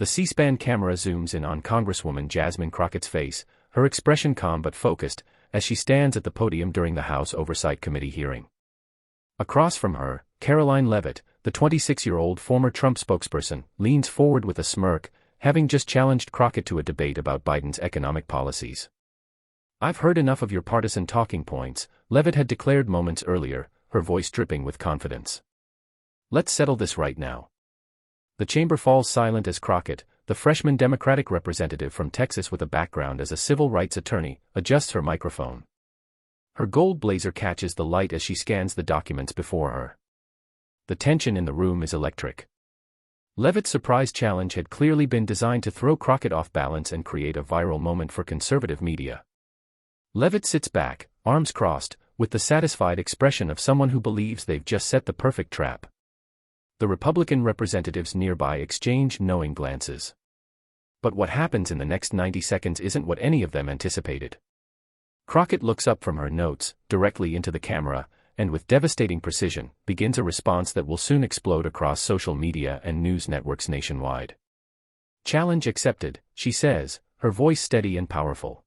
The C-SPAN camera zooms in on Congresswoman Jasmine Crockett's face, her expression calm but focused, as she stands at the podium during the House Oversight Committee hearing. Across from her, Karoline Leavitt, the 26-year-old former Trump spokesperson, leans forward with a smirk, having just challenged Crockett to a debate about Biden's economic policies. "I've heard enough of your partisan talking points," Leavitt had declared moments earlier, her voice dripping with confidence. "Let's settle this right now." The chamber falls silent as Crockett, the freshman Democratic representative from Texas with a background as a civil rights attorney, adjusts her microphone. Her gold blazer catches the light as she scans the documents before her. The tension in the room is electric. Leavitt's surprise challenge had clearly been designed to throw Crockett off balance and create a viral moment for conservative media. Leavitt sits back, arms crossed, with the satisfied expression of someone who believes they've just set the perfect trap. The Republican representatives nearby exchange knowing glances. But what happens in the next 90 seconds isn't what any of them anticipated. Crockett looks up from her notes, directly into the camera, and with devastating precision, begins a response that will soon explode across social media and news networks nationwide. "Challenge accepted," she says, her voice steady and powerful.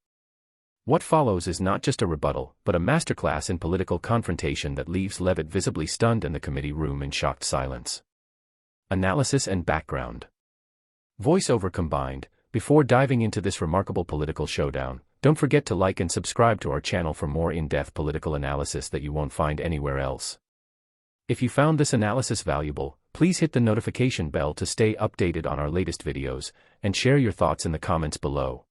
What follows is not just a rebuttal, but a masterclass in political confrontation that leaves Leavitt visibly stunned and the committee room in shocked silence. Analysis and background. Voiceover combined. Before diving into this remarkable political showdown, don't forget to like and subscribe to our channel for more in-depth political analysis that you won't find anywhere else. If you found this analysis valuable, please hit the notification bell to stay updated on our latest videos, and share your thoughts in the comments below.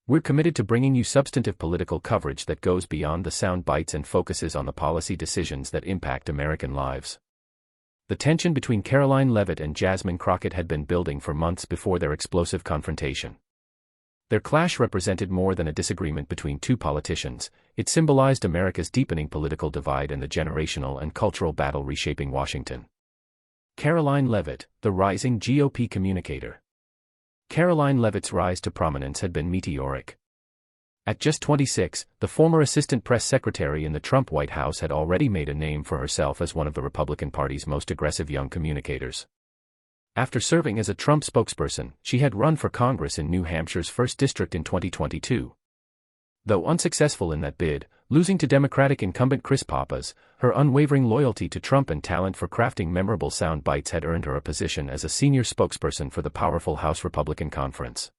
We're committed to bringing you substantive political coverage that goes beyond the sound bites and focuses on the policy decisions that impact American lives. The tension between Karoline Leavitt and Jasmine Crockett had been building for months before their explosive confrontation. Their clash represented more than a disagreement between two politicians. It symbolized America's deepening political divide and the generational and cultural battle reshaping Washington. Karoline Leavitt, the rising GOP communicator. Karoline Leavitt's rise to prominence had been meteoric. At just 26, the former assistant press secretary in the Trump White House had already made a name for herself as one of the Republican Party's most aggressive young communicators. After serving as a Trump spokesperson, she had run for Congress in New Hampshire's 1st District in 2022. Though unsuccessful in that bid, losing to Democratic incumbent Chris Pappas, her unwavering loyalty to Trump and talent for crafting memorable sound bites had earned her a position as a senior spokesperson for the powerful House Republican Conference.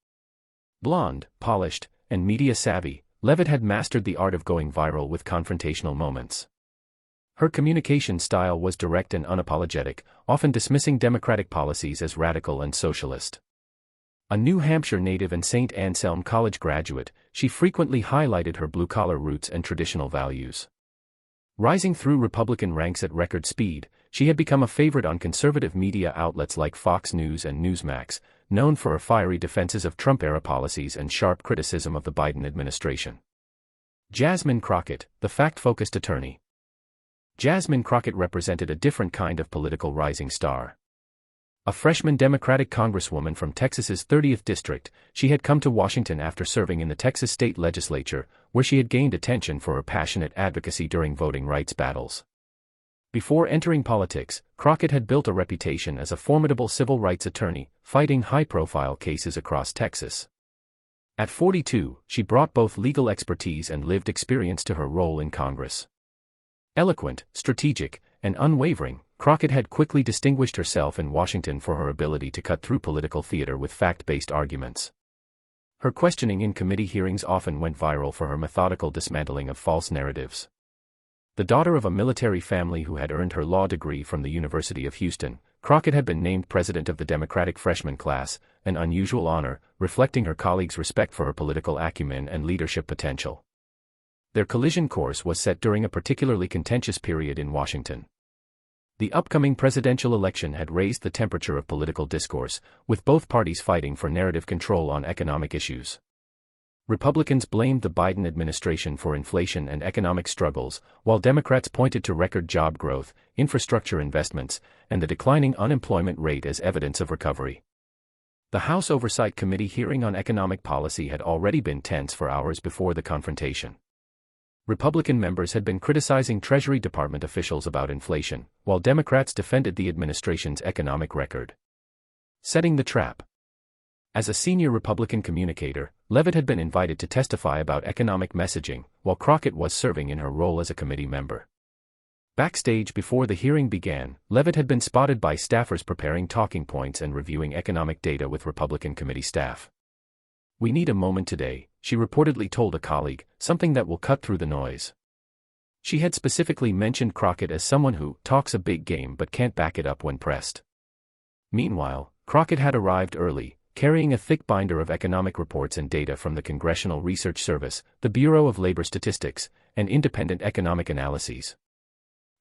Blonde, polished, and media-savvy, Leavitt had mastered the art of going viral with confrontational moments. Her communication style was direct and unapologetic, often dismissing Democratic policies as radical and socialist. A New Hampshire native and St. Anselm College graduate, she frequently highlighted her blue-collar roots and traditional values. Rising through Republican ranks at record speed, she had become a favorite on conservative media outlets like Fox News and Newsmax, known for her fiery defenses of Trump-era policies and sharp criticism of the Biden administration. Jasmine Crockett, the fact-focused attorney. Jasmine Crockett represented a different kind of political rising star. A freshman Democratic congresswoman from Texas's 30th District, she had come to Washington after serving in the Texas state legislature, where she had gained attention for her passionate advocacy during voting rights battles. Before entering politics, Crockett had built a reputation as a formidable civil rights attorney, fighting high-profile cases across Texas. At 42, she brought both legal expertise and lived experience to her role in Congress. Eloquent, strategic, and unwavering, Crockett had quickly distinguished herself in Washington for her ability to cut through political theater with fact-based arguments. Her questioning in committee hearings often went viral for her methodical dismantling of false narratives. The daughter of a military family who had earned her law degree from the University of Houston, Crockett had been named president of the Democratic freshman class, an unusual honor, reflecting her colleagues' respect for her political acumen and leadership potential. Their collision course was set during a particularly contentious period in Washington. The upcoming presidential election had raised the temperature of political discourse, with both parties fighting for narrative control on economic issues. Republicans blamed the Biden administration for inflation and economic struggles, while Democrats pointed to record job growth, infrastructure investments, and the declining unemployment rate as evidence of recovery. The House Oversight Committee hearing on economic policy had already been tense for hours before the confrontation. Republican members had been criticizing Treasury Department officials about inflation, while Democrats defended the administration's economic record. Setting the trap. As a senior Republican communicator, Leavitt had been invited to testify about economic messaging, while Crockett was serving in her role as a committee member. Backstage before the hearing began, Leavitt had been spotted by staffers preparing talking points and reviewing economic data with Republican committee staff. "We need a moment today," she reportedly told a colleague, "something that will cut through the noise." She had specifically mentioned Crockett as someone who talks a big game but can't back it up when pressed. Meanwhile, Crockett had arrived early, carrying a thick binder of economic reports and data from the Congressional Research Service, the Bureau of Labor Statistics, and independent economic analyses.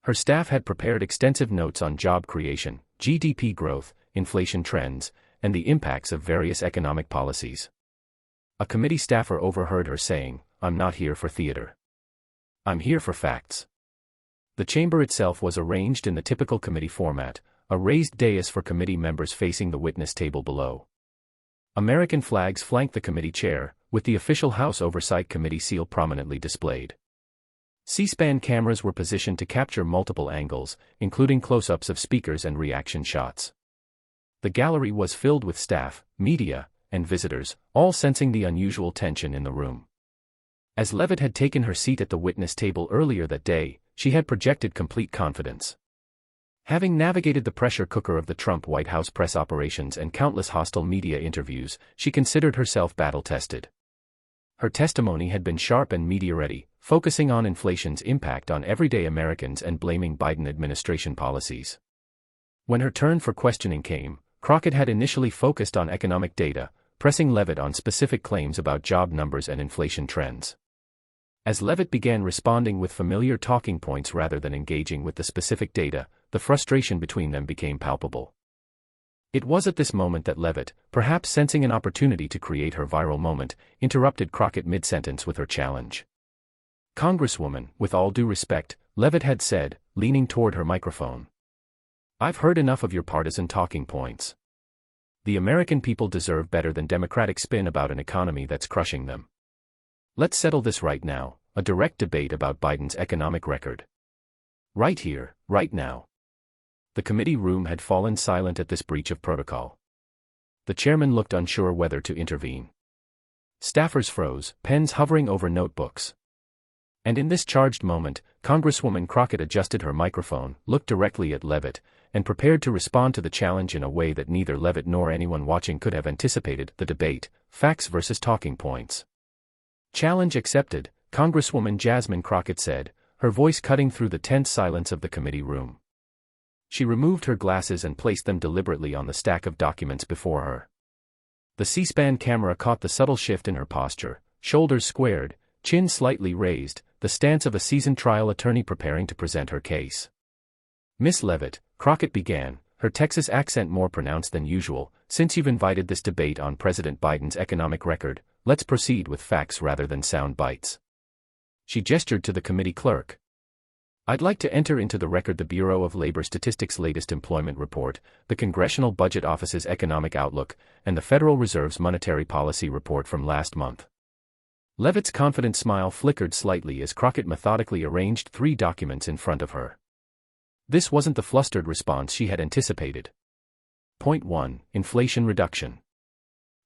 Her staff had prepared extensive notes on job creation, GDP growth, inflation trends, and the impacts of various economic policies. A committee staffer overheard her saying, "I'm not here for theater. I'm here for facts." The chamber itself was arranged in the typical committee format, a raised dais for committee members facing the witness table below. American flags flanked the committee chair, with the official House Oversight Committee seal prominently displayed. C-SPAN cameras were positioned to capture multiple angles, including close-ups of speakers and reaction shots. The gallery was filled with staff, media, and visitors, all sensing the unusual tension in the room. As Leavitt had taken her seat at the witness table earlier that day, she had projected complete confidence. Having navigated the pressure cooker of the Trump White House press operations and countless hostile media interviews, she considered herself battle-tested. Her testimony had been sharp and media-ready, focusing on inflation's impact on everyday Americans and blaming Biden administration policies. When her turn for questioning came, Crockett had initially focused on economic data, pressing Leavitt on specific claims about job numbers and inflation trends. As Leavitt began responding with familiar talking points rather than engaging with the specific data, the frustration between them became palpable. It was at this moment that Leavitt, perhaps sensing an opportunity to create her viral moment, interrupted Crockett mid-sentence with her challenge. "Congresswoman, with all due respect," Leavitt had said, leaning toward her microphone. "I've heard enough of your partisan talking points. The American people deserve better than Democratic spin about an economy that's crushing them. Let's settle this right now, a direct debate about Biden's economic record. Right here, right now." The committee room had fallen silent at this breach of protocol. The chairman looked unsure whether to intervene. Staffers froze, pens hovering over notebooks. And in this charged moment, Congresswoman Crockett adjusted her microphone, looked directly at Leavitt, and prepared to respond to the challenge in a way that neither Leavitt nor anyone watching could have anticipated. The debate: facts versus talking points. "Challenge accepted," Congresswoman Jasmine Crockett said, her voice cutting through the tense silence of the committee room. She removed her glasses and placed them deliberately on the stack of documents before her. The C-SPAN camera caught the subtle shift in her posture, shoulders squared, chin slightly raised, the stance of a seasoned trial attorney preparing to present her case. "Miss Leavitt," Crockett began, her Texas accent more pronounced than usual, "since you've invited this debate on President Biden's economic record, let's proceed with facts rather than sound bites." She gestured to the committee clerk. "I'd like to enter into the record the Bureau of Labor Statistics' latest employment report, the Congressional Budget Office's economic outlook, and the Federal Reserve's monetary policy report from last month." Leavitt's confident smile flickered slightly as Crockett methodically arranged 3 documents in front of her. This wasn't the flustered response she had anticipated. Point 1. Inflation reduction.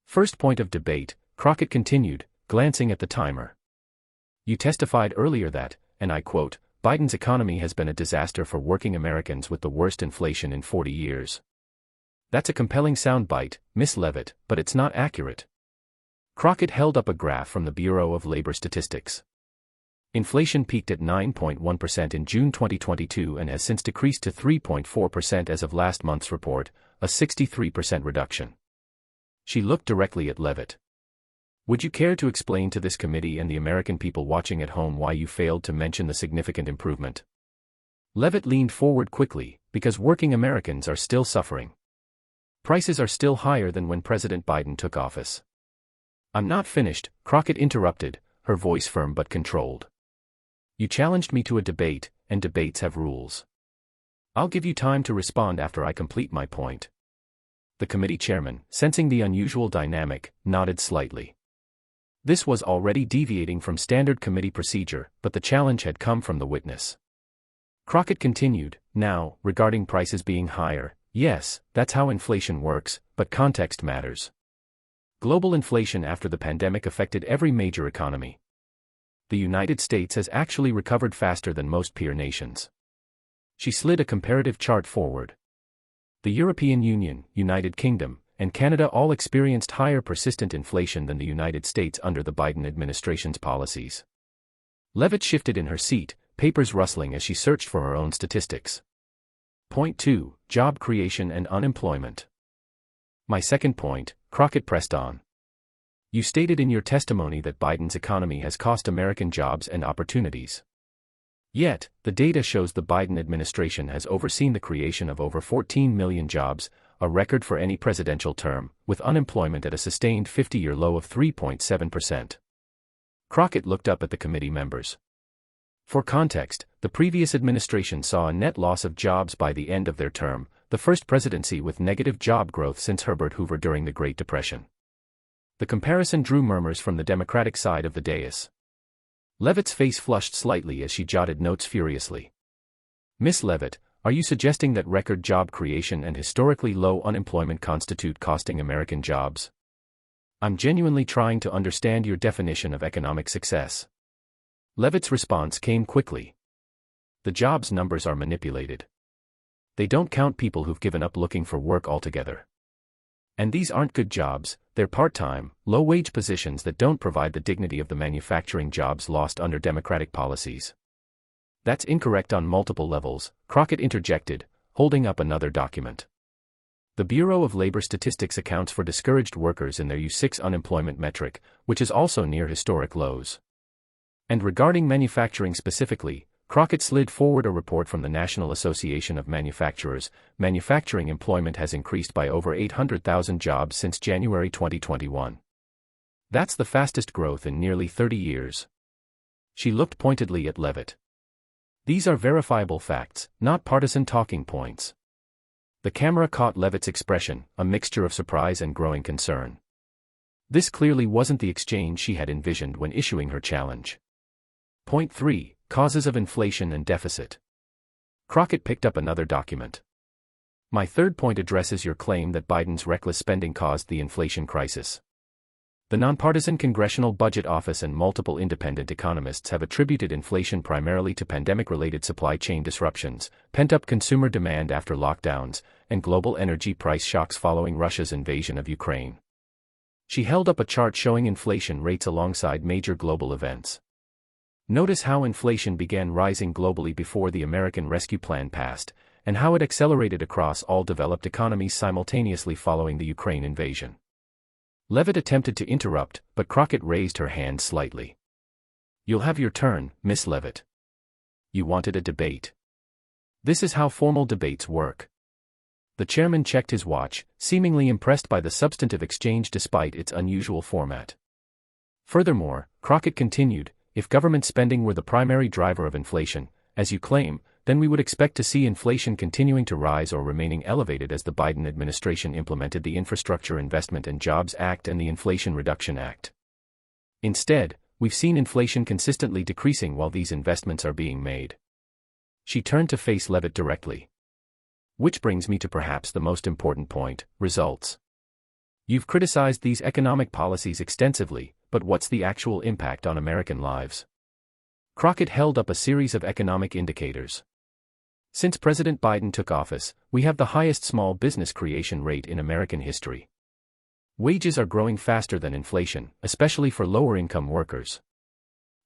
First point of debate, Crockett continued, glancing at the timer. "You testified earlier that, and I quote, Biden's economy has been a disaster for working Americans with the worst inflation in 40 years. That's a compelling soundbite, Miss Leavitt, but it's not accurate." Crockett held up a graph from the Bureau of Labor Statistics. Inflation peaked at 9.1% in June 2022 and has since decreased to 3.4% as of last month's report, a 63% reduction. She looked directly at Leavitt. "Would you care to explain to this committee and the American people watching at home why you failed to mention the significant improvement?" Leavitt leaned forward quickly, "Because working Americans are still suffering. Prices are still higher than when President Biden took office." "I'm not finished," Crockett interrupted, her voice firm but controlled. "You challenged me to a debate, and debates have rules. I'll give you time to respond after I complete my point." The committee chairman, sensing the unusual dynamic, nodded slightly. This was already deviating from standard committee procedure, but the challenge had come from the witness. Crockett continued, "Now, regarding prices being higher, yes, that's how inflation works, but context matters. Global inflation after the pandemic affected every major economy. The United States has actually recovered faster than most peer nations. She slid a comparative chart forward. The European Union, United Kingdom, and Canada all experienced higher persistent inflation than the United States under the Biden administration's policies. Leavitt shifted in her seat, papers rustling as she searched for her own statistics. Point 2. Job creation and unemployment. My second point, Crockett pressed on. You stated in your testimony that Biden's economy has cost American jobs and opportunities. Yet, the data shows the Biden administration has overseen the creation of over 14 million jobs, a record for any presidential term, with unemployment at a sustained 50-year low of 3.7%. Crockett looked up at the committee members. For context, the previous administration saw a net loss of jobs by the end of their term, the first presidency with negative job growth since Herbert Hoover during the Great Depression. The comparison drew murmurs from the Democratic side of the dais. Leavitt's face flushed slightly as she jotted notes furiously. Miss Leavitt, are you suggesting that record job creation and historically low unemployment constitute costing American jobs? I'm genuinely trying to understand your definition of economic success. Leavitt's response came quickly. The jobs numbers are manipulated. They don't count people who've given up looking for work altogether. And these aren't good jobs, they're part-time, low-wage positions that don't provide the dignity of the manufacturing jobs lost under Democratic policies. That's incorrect on multiple levels, Crockett interjected, holding up another document. The Bureau of Labor Statistics accounts for discouraged workers in their U6 unemployment metric, which is also near historic lows. And regarding manufacturing specifically, Crockett slid forward a report from the National Association of Manufacturers. Manufacturing employment has increased by over 800,000 jobs since January 2021. That's the fastest growth in nearly 30 years. She looked pointedly at Leavitt. These are verifiable facts, not partisan talking points. The camera caught Leavitt's expression, a mixture of surprise and growing concern. This clearly wasn't the exchange she had envisioned when issuing her challenge. Point 3. Causes of inflation and deficit. Crockett picked up another document. My third point addresses your claim that Biden's reckless spending caused the inflation crisis. The nonpartisan Congressional Budget Office and multiple independent economists have attributed inflation primarily to pandemic-related supply chain disruptions, pent-up consumer demand after lockdowns, and global energy price shocks following Russia's invasion of Ukraine. She held up a chart showing inflation rates alongside major global events. Notice how inflation began rising globally before the American Rescue Plan passed, and how it accelerated across all developed economies simultaneously following the Ukraine invasion. Leavitt attempted to interrupt, but Crockett raised her hand slightly. You'll have your turn, Miss Leavitt. You wanted a debate. This is how formal debates work. The chairman checked his watch, seemingly impressed by the substantive exchange despite its unusual format. Furthermore, Crockett continued, if government spending were the primary driver of inflation, as you claim, then we would expect to see inflation continuing to rise or remaining elevated as the Biden administration implemented the Infrastructure Investment and Jobs Act and the Inflation Reduction Act. Instead, we've seen inflation consistently decreasing while these investments are being made. She turned to face Leavitt directly. Which brings me to perhaps the most important point, results. You've criticized these economic policies extensively, but what's the actual impact on American lives? Crockett held up a series of economic indicators. Since President Biden took office, we have the highest small business creation rate in American history. Wages are growing faster than inflation, especially for lower-income workers.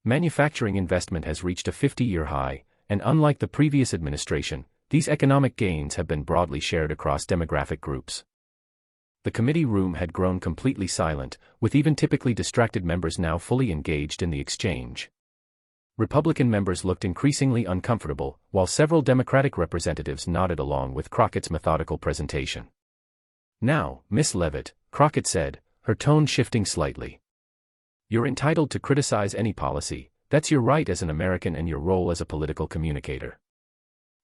Manufacturing investment has reached a 50-year high, and unlike the previous administration, these economic gains have been broadly shared across demographic groups. The committee room had grown completely silent, with even typically distracted members now fully engaged in the exchange. Republican members looked increasingly uncomfortable, while several Democratic representatives nodded along with Crockett's methodical presentation. Now, Miss Leavitt, Crockett said, her tone shifting slightly. You're entitled to criticize any policy, that's your right as an American and your role as a political communicator.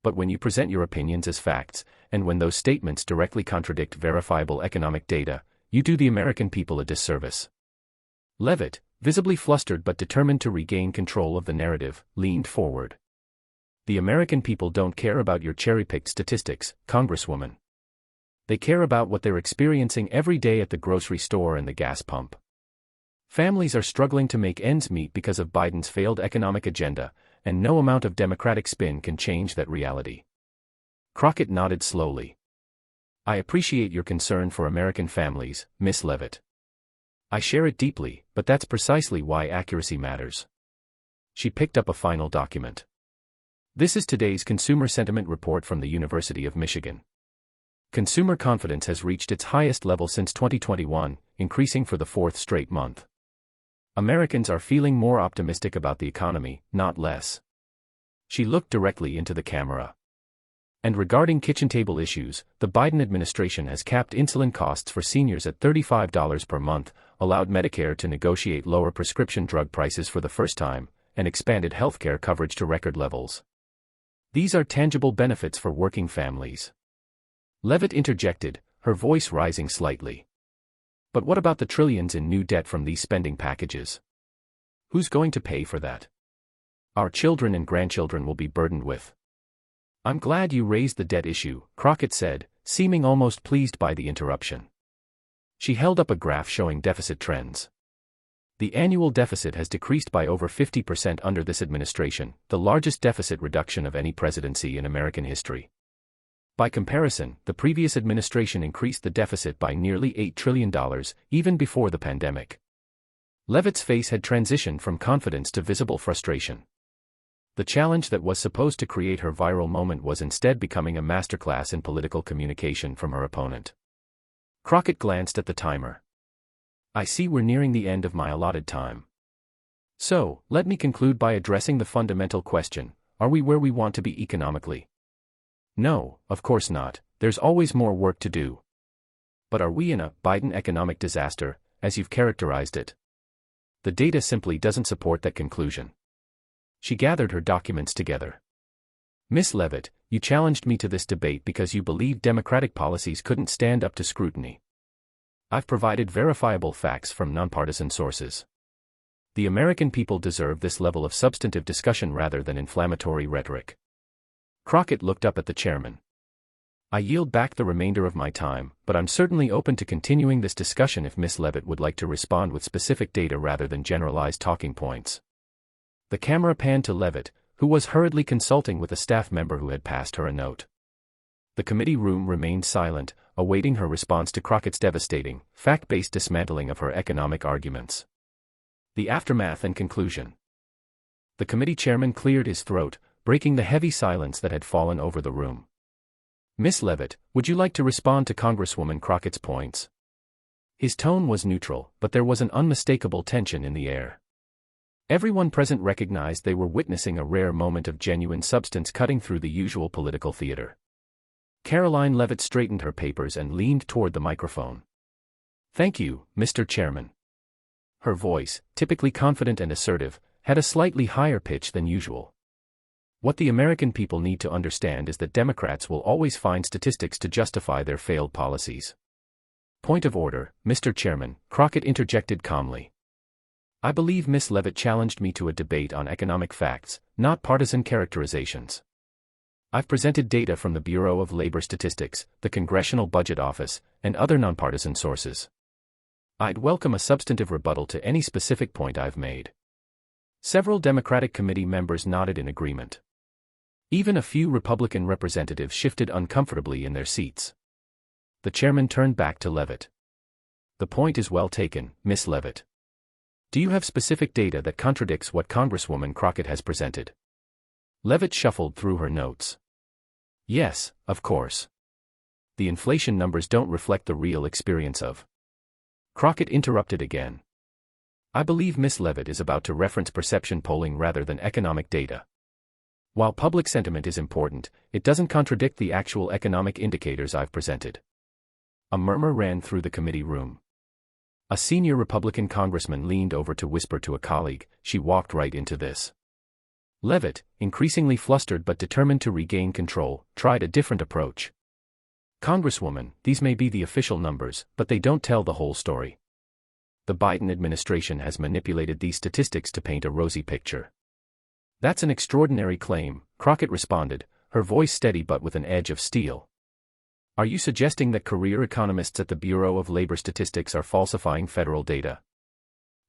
But when you present your opinions as facts, and when those statements directly contradict verifiable economic data, you do the American people a disservice. Leavitt, visibly flustered but determined to regain control of the narrative, leaned forward. The American people don't care about your cherry-picked statistics, Congresswoman. They care about what they're experiencing every day at the grocery store and the gas pump. Families are struggling to make ends meet because of Biden's failed economic agenda, and no amount of Democratic spin can change that reality. Crockett nodded slowly. I appreciate your concern for American families, Miss Leavitt. I share it deeply, but that's precisely why accuracy matters. She picked up a final document. This is today's Consumer Sentiment Report from the University of Michigan. Consumer confidence has reached its highest level since 2021, increasing for the fourth straight month. Americans are feeling more optimistic about the economy, not less. She looked directly into the camera. And regarding kitchen table issues, the Biden administration has capped insulin costs for seniors at $35 per month, allowed Medicare to negotiate lower prescription drug prices for the first time, and expanded healthcare coverage to record levels. These are tangible benefits for working families. Leavitt interjected, her voice rising slightly. But what about the trillions in new debt from these spending packages? Who's going to pay for that? Our children and grandchildren will be burdened with. I'm glad you raised the debt issue, Crockett said, seeming almost pleased by the interruption. She held up a graph showing deficit trends. The annual deficit has decreased by over 50% under this administration, the largest deficit reduction of any presidency in American history. By comparison, the previous administration increased the deficit by nearly $8 trillion, even before the pandemic. Leavitt's face had transitioned from confidence to visible frustration. The challenge that was supposed to create her viral moment was instead becoming a masterclass in political communication from her opponent. Crockett glanced at the timer. I see we're nearing the end of my allotted time. So, let me conclude by addressing the fundamental question, are we where we want to be economically? No, of course not, there's always more work to do. But are we in a Biden economic disaster, as you've characterized it? The data simply doesn't support that conclusion. She gathered her documents together. Miss Leavitt, you challenged me to this debate because you believed Democratic policies couldn't stand up to scrutiny. I've provided verifiable facts from nonpartisan sources. The American people deserve this level of substantive discussion rather than inflammatory rhetoric. Crockett looked up at the chairman. I yield back the remainder of my time, but I'm certainly open to continuing this discussion if Miss Leavitt would like to respond with specific data rather than generalized talking points. The camera panned to Leavitt, who was hurriedly consulting with a staff member who had passed her a note. The committee room remained silent, awaiting her response to Crockett's devastating, fact-based dismantling of her economic arguments. The aftermath and conclusion. The committee chairman cleared his throat, breaking the heavy silence that had fallen over the room. Miss Leavitt, would you like to respond to Congresswoman Crockett's points? His tone was neutral, but there was an unmistakable tension in the air. Everyone present recognized they were witnessing a rare moment of genuine substance cutting through the usual political theater. Karoline Leavitt straightened her papers and leaned toward the microphone. Thank you, Mr. Chairman. Her voice, typically confident and assertive, had a slightly higher pitch than usual. What the American people need to understand is that Democrats will always find statistics to justify their failed policies. Point of order, Mr. Chairman, Crockett interjected calmly. I believe Miss Leavitt challenged me to a debate on economic facts, not partisan characterizations. I've presented data from the Bureau of Labor Statistics, the Congressional Budget Office, and other nonpartisan sources. I'd welcome a substantive rebuttal to any specific point I've made. Several Democratic committee members nodded in agreement. Even a few Republican representatives shifted uncomfortably in their seats. The chairman turned back to Leavitt. The point is well taken, Miss Leavitt. Do you have specific data that contradicts what Congresswoman Crockett has presented? Leavitt shuffled through her notes. Yes, of course. The inflation numbers don't reflect the real experience of. Crockett interrupted again. I believe Miss Leavitt is about to reference perception polling rather than economic data. While public sentiment is important, it doesn't contradict the actual economic indicators I've presented. A murmur ran through the committee room. A senior Republican congressman leaned over to whisper to a colleague, she walked right into this. Leavitt, increasingly flustered but determined to regain control, tried a different approach. Congresswoman, these may be the official numbers, but they don't tell the whole story. The Biden administration has manipulated these statistics to paint a rosy picture. That's an extraordinary claim, Crockett responded, her voice steady but with an edge of steel. Are you suggesting that career economists at the Bureau of Labor Statistics are falsifying federal data?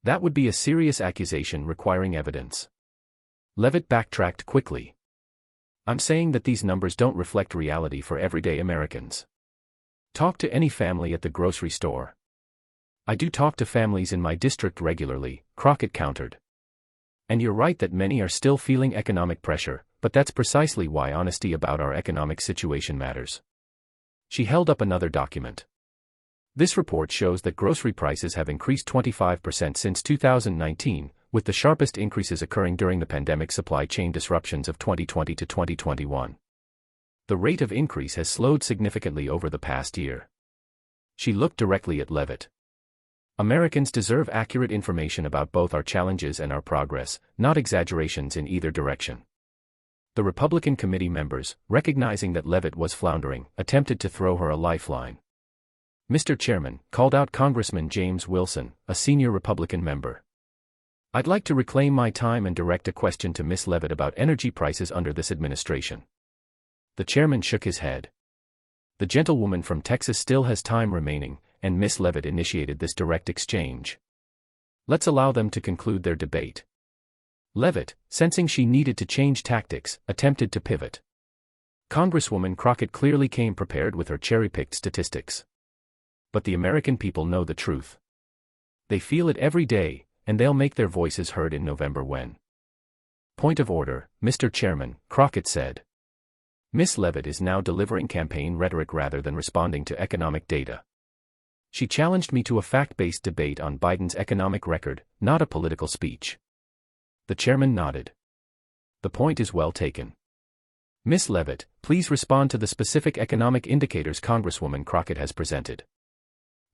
That would be a serious accusation requiring evidence. Leavitt backtracked quickly. I'm saying that these numbers don't reflect reality for everyday Americans. Talk to any family at the grocery store. I do talk to families in my district regularly, Crockett countered. And you're right that many are still feeling economic pressure, but that's precisely why honesty about our economic situation matters. She held up another document. This report shows that grocery prices have increased 25% since 2019, with the sharpest increases occurring during the pandemic supply chain disruptions of 2020 to 2021. The rate of increase has slowed significantly over the past year. She looked directly at Leavitt. Americans deserve accurate information about both our challenges and our progress, not exaggerations in either direction. The Republican committee members, recognizing that Leavitt was floundering, attempted to throw her a lifeline. Mr. Chairman, called out Congressman James Wilson, a senior Republican member. I'd like to reclaim my time and direct a question to Ms. Leavitt about energy prices under this administration. The chairman shook his head. The gentlewoman from Texas still has time remaining, and Ms. Leavitt initiated this direct exchange. Let's allow them to conclude their debate. Leavitt, sensing she needed to change tactics, attempted to pivot. Congresswoman Crockett clearly came prepared with her cherry-picked statistics. But the American people know the truth. They feel it every day, and they'll make their voices heard in November when. Point of order, Mr. Chairman, Crockett said. Ms. Leavitt is now delivering campaign rhetoric rather than responding to economic data. She challenged me to a fact-based debate on Biden's economic record, not a political speech. The chairman nodded. The point is well taken. Ms. Leavitt, please respond to the specific economic indicators Congresswoman Crockett has presented.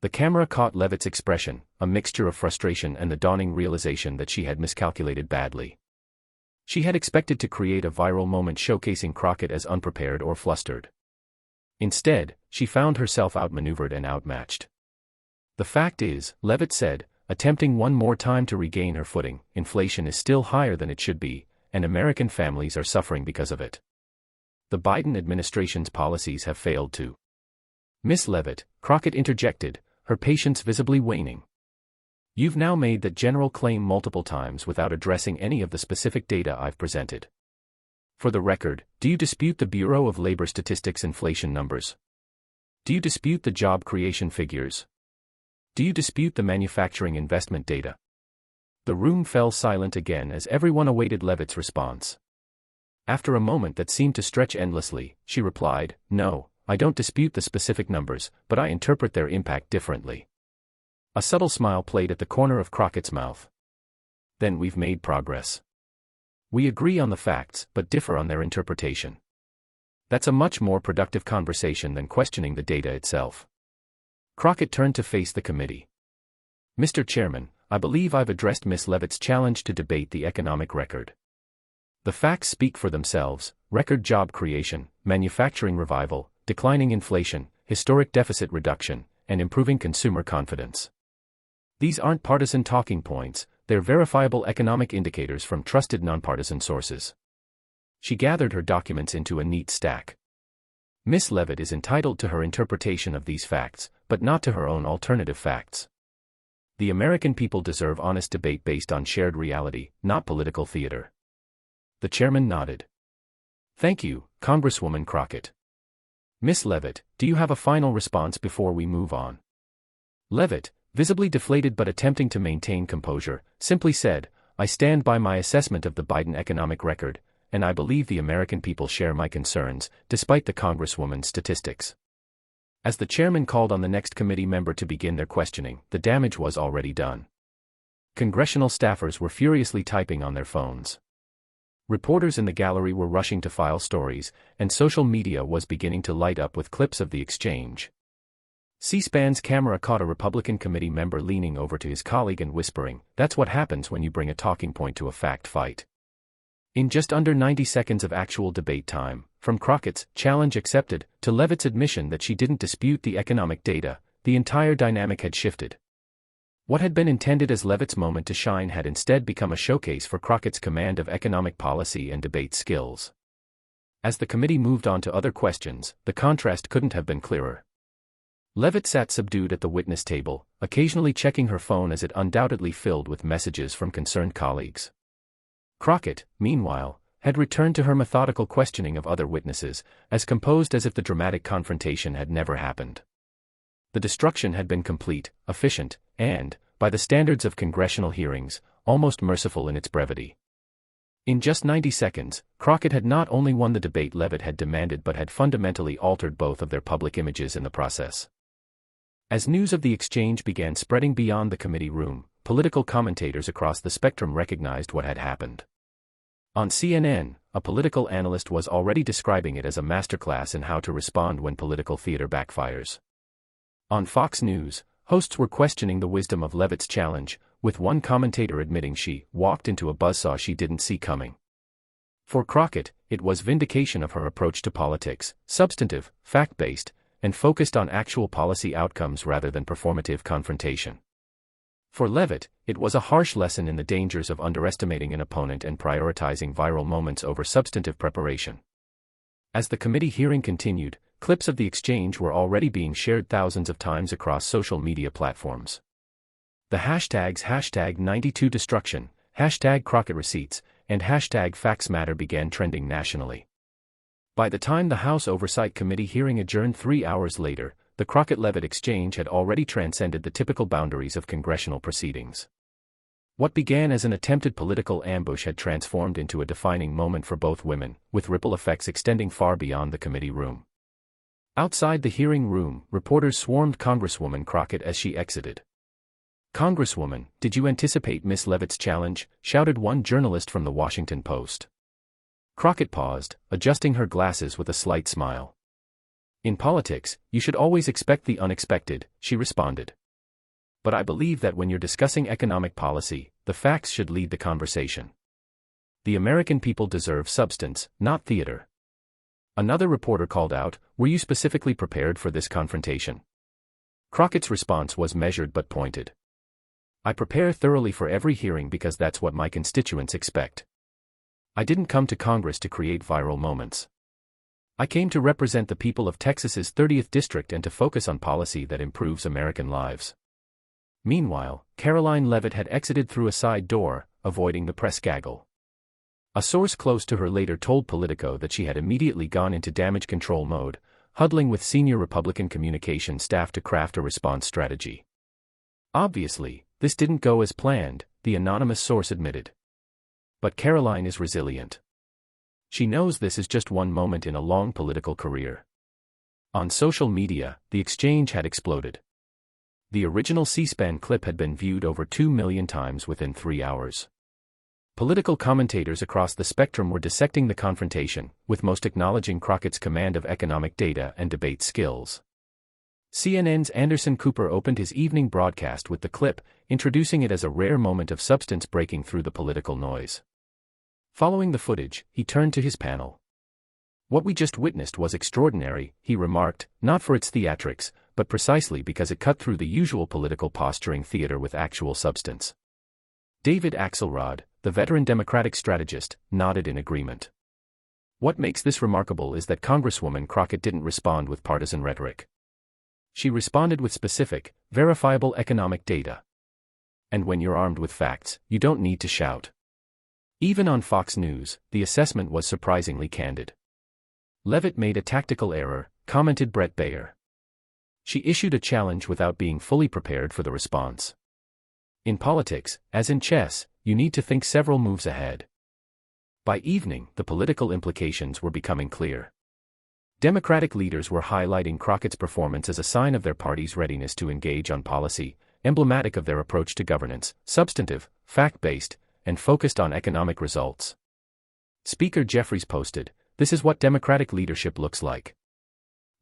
The camera caught Leavitt's expression, a mixture of frustration and the dawning realization that she had miscalculated badly. She had expected to create a viral moment showcasing Crockett as unprepared or flustered. Instead, she found herself outmaneuvered and outmatched. The fact is, Leavitt said, attempting one more time to regain her footing, inflation is still higher than it should be, and American families are suffering because of it. The Biden administration's policies have failed to. Ms. Leavitt, Crockett interjected, her patience visibly waning. You've now made that general claim multiple times without addressing any of the specific data I've presented. For the record, do you dispute the Bureau of Labor Statistics inflation numbers? Do you dispute the job creation figures? Do you dispute the manufacturing investment data? The room fell silent again as everyone awaited Leavitt's response. After a moment that seemed to stretch endlessly, she replied, No, I don't dispute the specific numbers, but I interpret their impact differently. A subtle smile played at the corner of Crockett's mouth. Then we've made progress. We agree on the facts, but differ on their interpretation. That's a much more productive conversation than questioning the data itself. Crockett turned to face the committee. Mr. Chairman, I believe I've addressed Ms. Leavitt's challenge to debate the economic record. The facts speak for themselves: record job creation, manufacturing revival, declining inflation, historic deficit reduction, and improving consumer confidence. These aren't partisan talking points, they're verifiable economic indicators from trusted nonpartisan sources. She gathered her documents into a neat stack. Ms. Leavitt is entitled to her interpretation of these facts, but not to her own alternative facts. The American people deserve honest debate based on shared reality, not political theater. The chairman nodded. Thank you, Congresswoman Crockett. Ms. Leavitt, do you have a final response before we move on? Leavitt, visibly deflated but attempting to maintain composure, simply said, I stand by my assessment of the Biden economic record, and I believe the American people share my concerns, despite the Congresswoman's statistics. As the chairman called on the next committee member to begin their questioning, the damage was already done. Congressional staffers were furiously typing on their phones. Reporters in the gallery were rushing to file stories, and social media was beginning to light up with clips of the exchange. C-SPAN's camera caught a Republican committee member leaning over to his colleague and whispering, "That's what happens when you bring a talking point to a fact fight." In just under 90 seconds of actual debate time, from Crockett's challenge accepted to Leavitt's admission that she didn't dispute the economic data, the entire dynamic had shifted. What had been intended as Leavitt's moment to shine had instead become a showcase for Crockett's command of economic policy and debate skills. As the committee moved on to other questions, the contrast couldn't have been clearer. Leavitt sat subdued at the witness table, occasionally checking her phone as it undoubtedly filled with messages from concerned colleagues. Crockett, meanwhile, had returned to her methodical questioning of other witnesses, as composed as if the dramatic confrontation had never happened. The destruction had been complete, efficient, and, by the standards of congressional hearings, almost merciful in its brevity. In just 90 seconds, Crockett had not only won the debate Leavitt had demanded but had fundamentally altered both of their public images in the process. As news of the exchange began spreading beyond the committee room, political commentators across the spectrum recognized what had happened. On CNN, a political analyst was already describing it as a masterclass in how to respond when political theater backfires. On Fox News, hosts were questioning the wisdom of Leavitt's challenge, with one commentator admitting she walked into a buzzsaw she didn't see coming. For Crockett, it was vindication of her approach to politics, substantive, fact-based, and focused on actual policy outcomes rather than performative confrontation. For Leavitt, it was a harsh lesson in the dangers of underestimating an opponent and prioritizing viral moments over substantive preparation. As the committee hearing continued, clips of the exchange were already being shared thousands of times across social media platforms. The hashtags #92destruction, #CrockettReceipts, and #FactsMatter began trending nationally. By the time the House Oversight Committee hearing adjourned 3 hours later, the Crockett-Leavitt exchange had already transcended the typical boundaries of congressional proceedings. What began as an attempted political ambush had transformed into a defining moment for both women, with ripple effects extending far beyond the committee room. Outside the hearing room, reporters swarmed Congresswoman Crockett as she exited. "Congresswoman, did you anticipate Miss Leavitt's challenge?" shouted one journalist from the Washington Post. Crockett paused, adjusting her glasses with a slight smile. "In politics, you should always expect the unexpected," she responded. "But I believe that when you're discussing economic policy, the facts should lead the conversation. The American people deserve substance, not theater." Another reporter called out, "Were you specifically prepared for this confrontation?" Crockett's response was measured but pointed. "I prepare thoroughly for every hearing because that's what my constituents expect. I didn't come to Congress to create viral moments. I came to represent the people of Texas's 30th District and to focus on policy that improves American lives." Meanwhile, Karoline Leavitt had exited through a side door, avoiding the press gaggle. A source close to her later told Politico that she had immediately gone into damage control mode, huddling with senior Republican communication staff to craft a response strategy. "Obviously, this didn't go as planned," the anonymous source admitted. But Karoline is resilient. She knows this is just one moment in a long political career. On social media, the exchange had exploded. The original C-SPAN clip had been viewed over 2 million times within 3 hours. Political commentators across the spectrum were dissecting the confrontation, with most acknowledging Crockett's command of economic data and debate skills. CNN's Anderson Cooper opened his evening broadcast with the clip, introducing it as a rare moment of substance breaking through the political noise. Following the footage, he turned to his panel. "What we just witnessed was extraordinary," he remarked, not for its theatrics, but precisely because it cut through the usual political posturing theater with actual substance. David Axelrod, the veteran Democratic strategist, nodded in agreement. "What makes this remarkable is that Congresswoman Crockett didn't respond with partisan rhetoric. She responded with specific, verifiable economic data. And when you're armed with facts, you don't need to shout." Even on Fox News, the assessment was surprisingly candid. "Leavitt made a tactical error," commented Brett Baer. "She issued a challenge without being fully prepared for the response." In politics, as in chess, you need to think several moves ahead. By evening, the political implications were becoming clear. Democratic leaders were highlighting Crockett's performance as a sign of their party's readiness to engage on policy, emblematic of their approach to governance, substantive, fact-based, and focused on economic results. Speaker Jeffries posted, "This is what Democratic leadership looks like.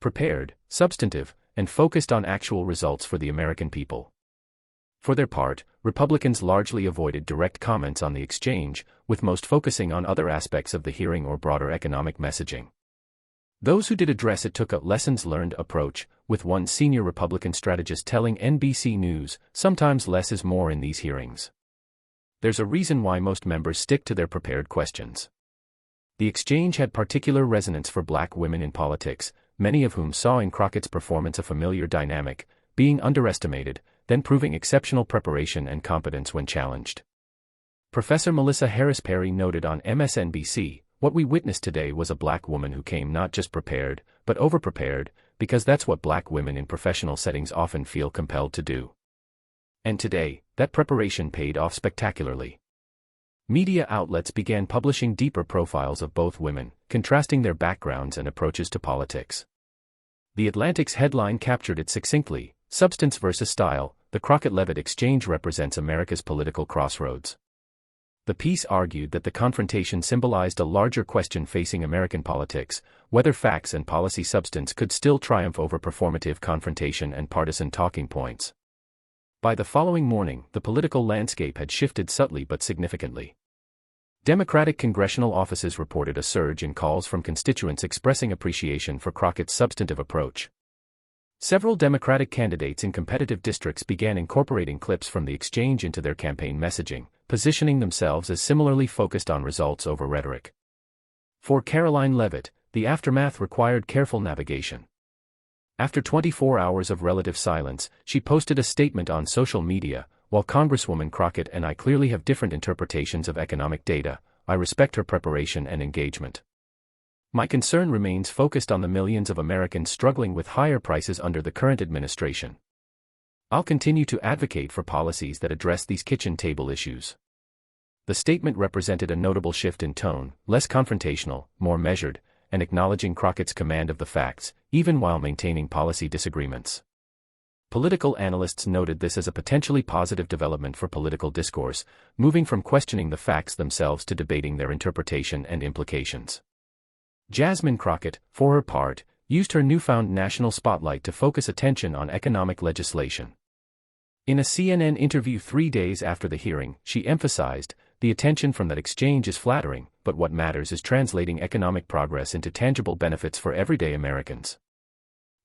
Prepared, substantive, and focused on actual results for the American people." For their part, Republicans largely avoided direct comments on the exchange, with most focusing on other aspects of the hearing or broader economic messaging. Those who did address it took a lessons-learned approach, with one senior Republican strategist telling NBC News, "Sometimes less is more in these hearings. There's a reason why most members stick to their prepared questions. The exchange had particular resonance for black women in politics, many of whom saw in Crockett's performance a familiar dynamic, being underestimated, then proving exceptional preparation and competence when challenged. Professor Melissa Harris Perry noted on MSNBC, "What we witnessed today was a black woman who came not just prepared, but overprepared, because that's what black women in professional settings often feel compelled to do." And today, that preparation paid off spectacularly. Media outlets began publishing deeper profiles of both women, contrasting their backgrounds and approaches to politics. The Atlantic's headline captured it succinctly: "Substance versus Style, the Crockett-Leavitt exchange represents America's political crossroads." The piece argued that the confrontation symbolized a larger question facing American politics: whether facts and policy substance could still triumph over performative confrontation and partisan talking points. By the following morning, the political landscape had shifted subtly but significantly. Democratic congressional offices reported a surge in calls from constituents expressing appreciation for Crockett's substantive approach. Several Democratic candidates in competitive districts began incorporating clips from the exchange into their campaign messaging, positioning themselves as similarly focused on results over rhetoric. For Karoline Leavitt, the aftermath required careful navigation. After 24 hours of relative silence, she posted a statement on social media: "While Congresswoman Crockett and I clearly have different interpretations of economic data, I respect her preparation and engagement. My concern remains focused on the millions of Americans struggling with higher prices under the current administration. I'll continue to advocate for policies that address these kitchen table issues." The statement represented a notable shift in tone, less confrontational, more measured, and acknowledging Crockett's command of the facts, even while maintaining policy disagreements. Political analysts noted this as a potentially positive development for political discourse, moving from questioning the facts themselves to debating their interpretation and implications. Jasmine Crockett, for her part, used her newfound national spotlight to focus attention on economic legislation. In a CNN interview 3 days after the hearing, she emphasized, "The attention from that exchange is flattering, but what matters is translating economic progress into tangible benefits for everyday Americans.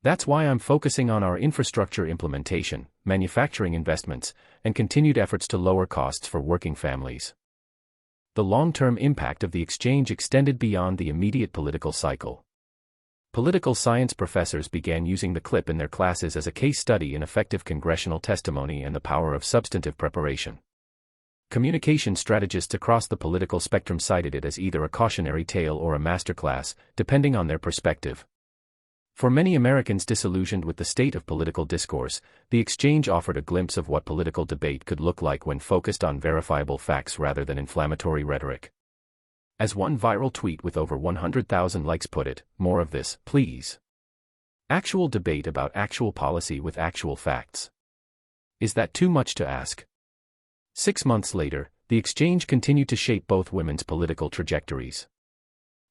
That's why I'm focusing on our infrastructure implementation, manufacturing investments, and continued efforts to lower costs for working families." The long-term impact of the exchange extended beyond the immediate political cycle. Political science professors began using the clip in their classes as a case study in effective congressional testimony and the power of substantive preparation. Communication strategists across the political spectrum cited it as either a cautionary tale or a masterclass, depending on their perspective. For many Americans disillusioned with the state of political discourse, the exchange offered a glimpse of what political debate could look like when focused on verifiable facts rather than inflammatory rhetoric. As one viral tweet with over 100,000 likes put it, "More of this, please. Actual debate about actual policy with actual facts. Is that too much to ask?" 6 months later, the exchange continued to shape both women's political trajectories.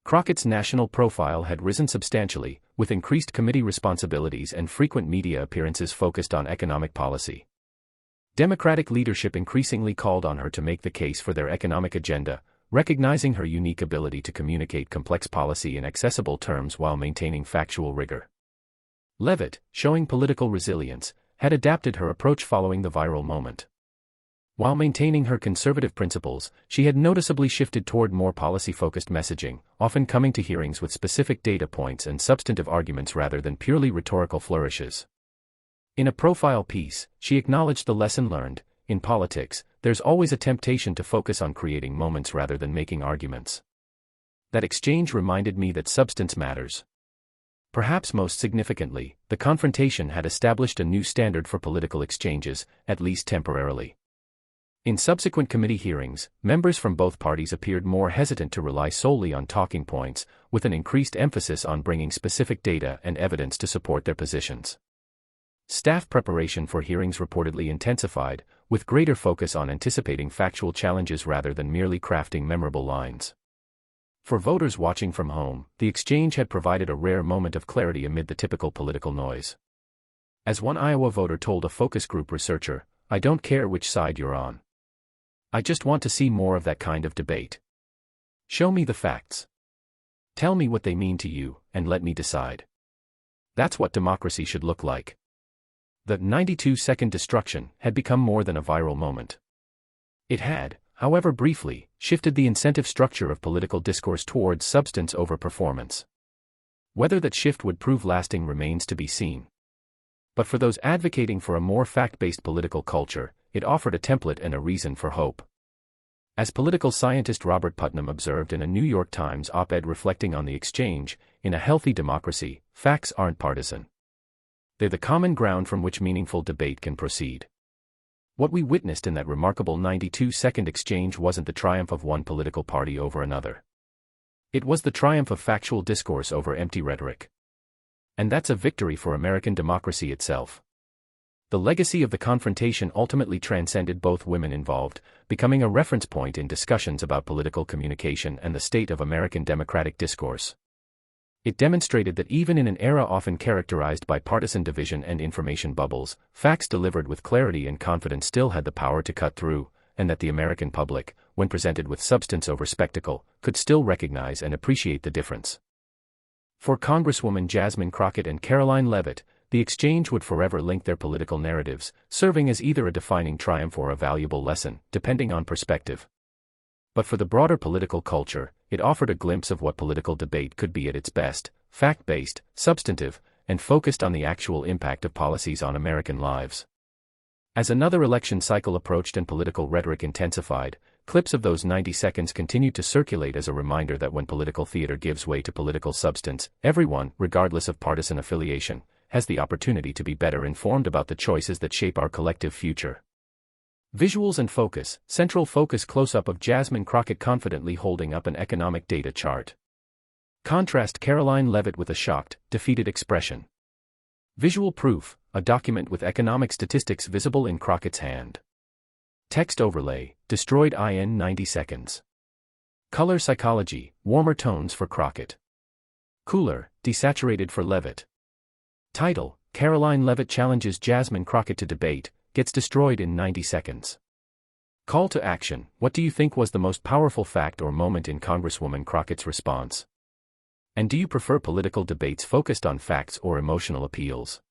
Crockett's national profile had risen substantially, with increased committee responsibilities and frequent media appearances focused on economic policy. Democratic leadership increasingly called on her to make the case for their economic agenda, recognizing her unique ability to communicate complex policy in accessible terms while maintaining factual rigor. Leavitt, showing political resilience, had adapted her approach following the viral moment. While maintaining her conservative principles, she had noticeably shifted toward more policy-focused messaging, often coming to hearings with specific data points and substantive arguments rather than purely rhetorical flourishes. In a profile piece, she acknowledged the lesson learned: in politics, there's always a temptation to focus on creating moments rather than making arguments. That exchange reminded me that substance matters. Perhaps most significantly, the confrontation had established a new standard for political exchanges, at least temporarily. In subsequent committee hearings, members from both parties appeared more hesitant to rely solely on talking points, with an increased emphasis on bringing specific data and evidence to support their positions. Staff preparation for hearings reportedly intensified, with greater focus on anticipating factual challenges rather than merely crafting memorable lines. For voters watching from home, the exchange had provided a rare moment of clarity amid the typical political noise. As one Iowa voter told a focus group researcher, "I don't care which side you're on. I just want to see more of that kind of debate. Show me the facts. Tell me what they mean to you, and let me decide." That's what democracy should look like. The 92-second destruction had become more than a viral moment. It had, however briefly, shifted the incentive structure of political discourse towards substance over performance. Whether that shift would prove lasting remains to be seen. But for those advocating for a more fact-based political culture, it offered a template and a reason for hope. As political scientist Robert Putnam observed in a New York Times op-ed reflecting on the exchange, in a healthy democracy, facts aren't partisan. They're the common ground from which meaningful debate can proceed. What we witnessed in that remarkable 92-second exchange wasn't the triumph of one political party over another. It was the triumph of factual discourse over empty rhetoric. And that's a victory for American democracy itself. The legacy of the confrontation ultimately transcended both women involved, becoming a reference point in discussions about political communication and the state of American democratic discourse. It demonstrated that even in an era often characterized by partisan division and information bubbles, facts delivered with clarity and confidence still had the power to cut through, and that the American public, when presented with substance over spectacle, could still recognize and appreciate the difference. For Congresswoman Jasmine Crockett and Karoline Leavitt, the exchange would forever link their political narratives, serving as either a defining triumph or a valuable lesson, depending on perspective. But for the broader political culture, it offered a glimpse of what political debate could be at its best: fact-based, substantive, and focused on the actual impact of policies on American lives. As another election cycle approached and political rhetoric intensified, clips of those 90 seconds continued to circulate as a reminder that when political theater gives way to political substance, everyone, regardless of partisan affiliation, has the opportunity to be better informed about the choices that shape our collective future. Visuals and focus. Central focus close-up of Jasmine Crockett confidently holding up an economic data chart. Contrast Karoline Leavitt with a shocked, defeated expression. Visual proof. A document with economic statistics visible in Crockett's hand. Text overlay. Destroyed in 90 seconds. Color psychology. Warmer tones for Crockett. Cooler, desaturated for Leavitt. Title: Karoline Leavitt challenges Jasmine Crockett to debate, gets destroyed in 90 seconds. Call to action: what do you think was the most powerful fact or moment in Congresswoman Crockett's response? And do you prefer political debates focused on facts or emotional appeals?